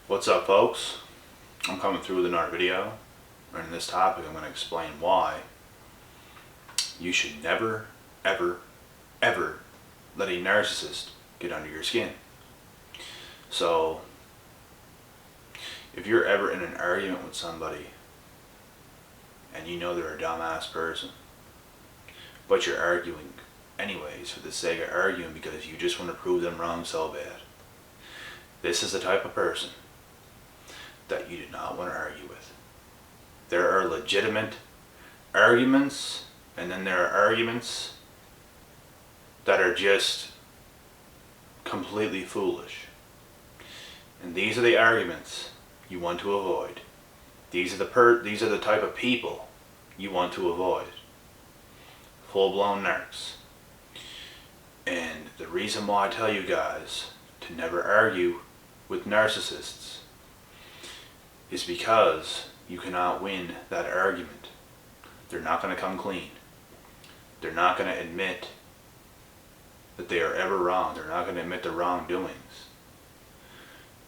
What's up, folks? I'm coming through with another video, and in this topic I'm going to explain why you should never, ever, ever let a narcissist get under your skin. So, if you're ever in an argument with somebody and you know they're a dumbass person, but you're arguing anyways for the sake of arguing because you just want to prove them wrong so bad, this is the type of person that you do not want to argue with. There are legitimate arguments, and then there are arguments that are just completely foolish. And these are the arguments you want to avoid. These are the type of people you want to avoid. Full-blown narcs. And the reason why I tell you guys to never argue with narcissists is because you cannot win that argument. They're not going to come clean. They're not going to admit that they are ever wrong. They're not going to admit their wrongdoings.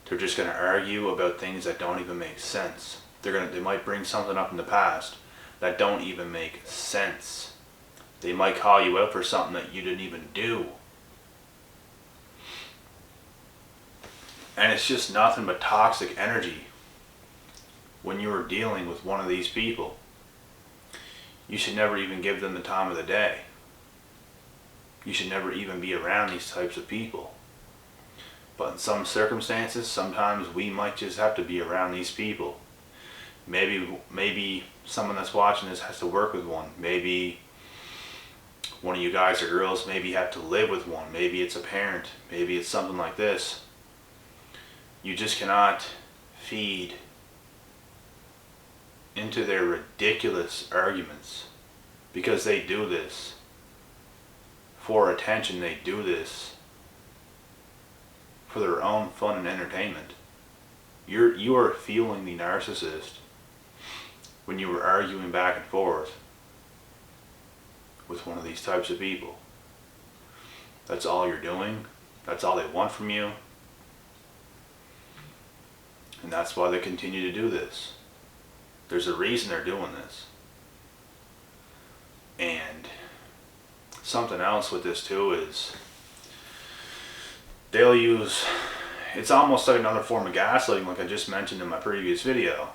They're just going to argue about things that don't even make sense. They might bring something up in the past that don't even make sense. They might call you out for something that you didn't even do. And it's just nothing but toxic energy. When you are dealing with one of these people, you should never even give them the time of the day. You should never even be around these types of people. But in some circumstances, sometimes we might just have to be around these people. Maybe someone that's watching this has to work with one. Maybe one of you guys or girls maybe have to live with one. Maybe it's a parent. Maybe it's something like this. You just cannot feed into their ridiculous arguments, because they do this for attention. They do this for their own fun and entertainment. You are fueling the narcissist when you are arguing back and forth with one of these types of people. That's all you're doing. That's all they want from you. And that's why they continue to do this. There's a reason they're doing this. And something else with this too is they'll use, it's almost like another form of gaslighting, like I just mentioned in my previous video.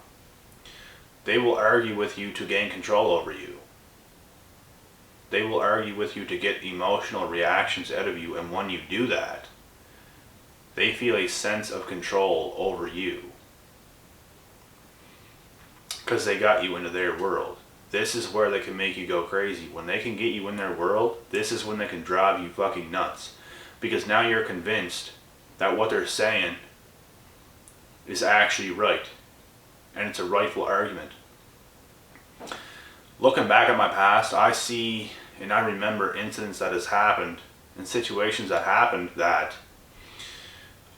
They will argue with you to gain control over you. They will argue with you to get emotional reactions out of you, and when you do that, they feel a sense of control over you. Because they got you into their world. This is where they can make you go crazy. When they can get you in their world, this is when they can drive you fucking nuts. Because now you're convinced that what they're saying is actually right. And it's a rightful argument. Looking back at my past, I see and I remember incidents that has happened and situations that happened that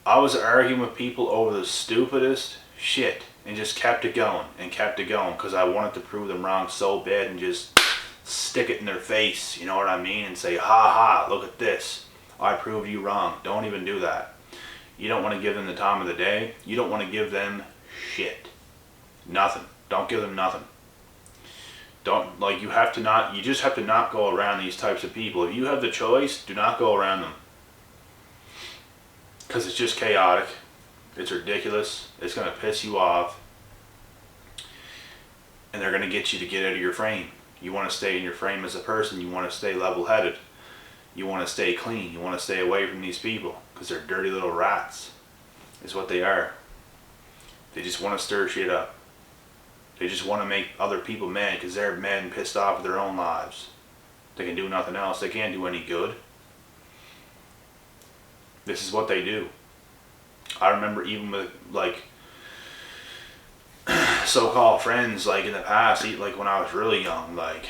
I was arguing with people over the stupidest shit and just kept it going because I wanted to prove them wrong so bad and just stick it in their face, you know what I mean, and say, ha ha, look at this, I proved you wrong. Don't even do that. You don't want to give them the time of the day. You don't want to give them shit. Nothing. Don't give them nothing. Don't, like, you just have to not go around these types of people. If you have the choice, do not go around them. Because it's just chaotic. It's ridiculous. It's going to piss you off. And they're going to get you to get out of your frame. You want to stay in your frame as a person. You want to stay level-headed. You want to stay clean. You want to stay away from these people. Because they're dirty little rats. Is what they are. They just want to stir shit up. They just want to make other people mad because they're mad and pissed off with their own lives. They can do nothing else. They can't do any good. This is what they do. I remember even with, like, so-called friends, like, in the past, like, when I was really young, like,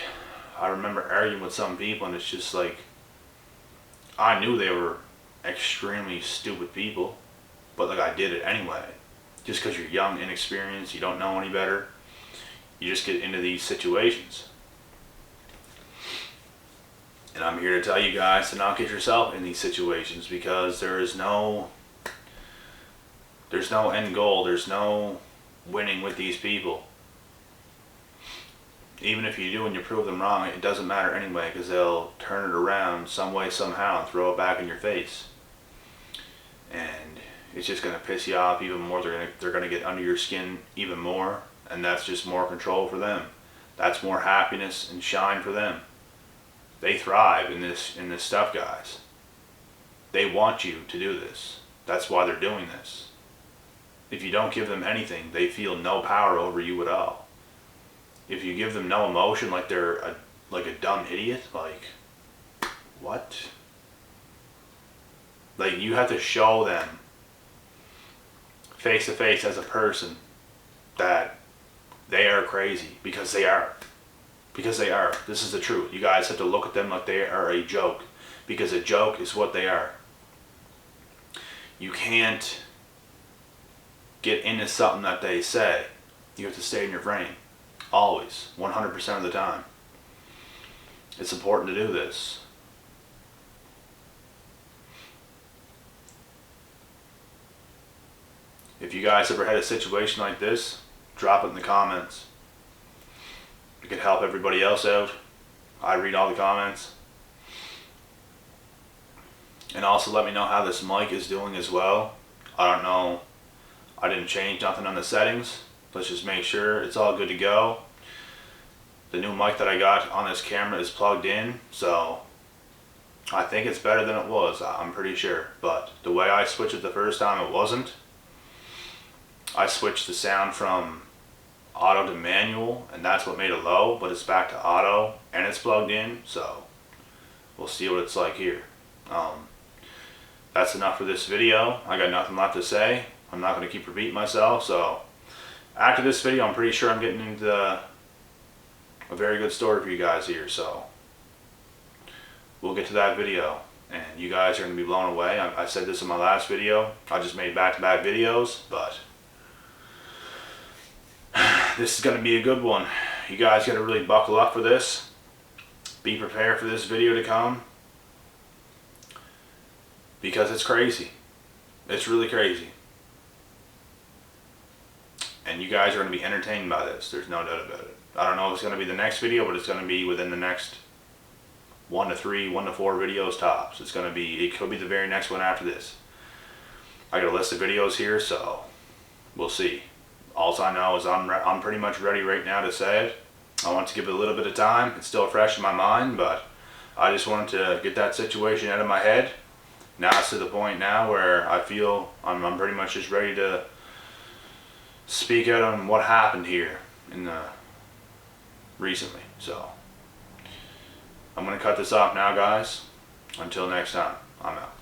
I remember arguing with some people, and it's just, like, I knew they were extremely stupid people, but, like, I did it anyway. Just because you're young, inexperienced, you don't know any better, you just get into these situations. And I'm here to tell you guys to not get yourself in these situations, because there is no There's no end goal. There's no winning with these people. Even if you do and you prove them wrong, it doesn't matter anyway, because they'll turn it around some way, somehow, and throw it back in your face. And it's just going to piss you off even more. They're going to get under your skin even more, and that's just more control for them. That's more happiness and shine for them. They thrive in this stuff, guys. They want you to do this. That's why they're doing this. If you don't give them anything, they feel no power over you at all. If you give them no emotion, like they're a dumb idiot, like, what? Like, you have to show them face to face as a person that they are crazy, because they are. Because they are. This is the truth. You guys have to look at them like they are a joke, because a joke is what they are. You can't get into something that they say. You have to stay in your frame. Always. 100% of the time. It's important to do this. If you guys ever had a situation like this, drop it in the comments. It could help everybody else out. I read all the comments. And also let me know how this mic is doing as well. I don't know. I didn't change nothing on the settings. Let's just make sure it's all good to go. The new mic that I got on this camera is plugged in, so I think it's better than it was. I'm pretty sure. But the way I switched it the first time, it wasn't. I switched the sound from auto to manual, and that's what made it low, but it's back to auto and it's plugged in, so we'll see what it's like here. That's enough for this video. I got nothing left to say. I'm not going to keep repeating myself, so after this video I'm pretty sure I'm getting into a very good story for you guys here, so we'll get to that video and you guys are going to be blown away. I said this in my last video. I just made back-to-back videos, but this is going to be a good one. You guys got to really buckle up for this. Be prepared for this video to come, because it's crazy. It's really crazy. And you guys are going to be entertained by this. There's no doubt about it. I don't know if it's going to be the next video, but it's going to be within the next 1 to 3, 1 to 4 videos tops. It's going to be, it could be the very next one after this. I got a list of videos here, so we'll see. All I know is I'm pretty much ready right now to say it. I want to give it a little bit of time. It's still fresh in my mind, but I just wanted to get that situation out of my head. Now it's to the point now where I feel I'm pretty much just ready to speak out on what happened here recently. So I'm going to cut this off now, guys. Until next time, I'm out.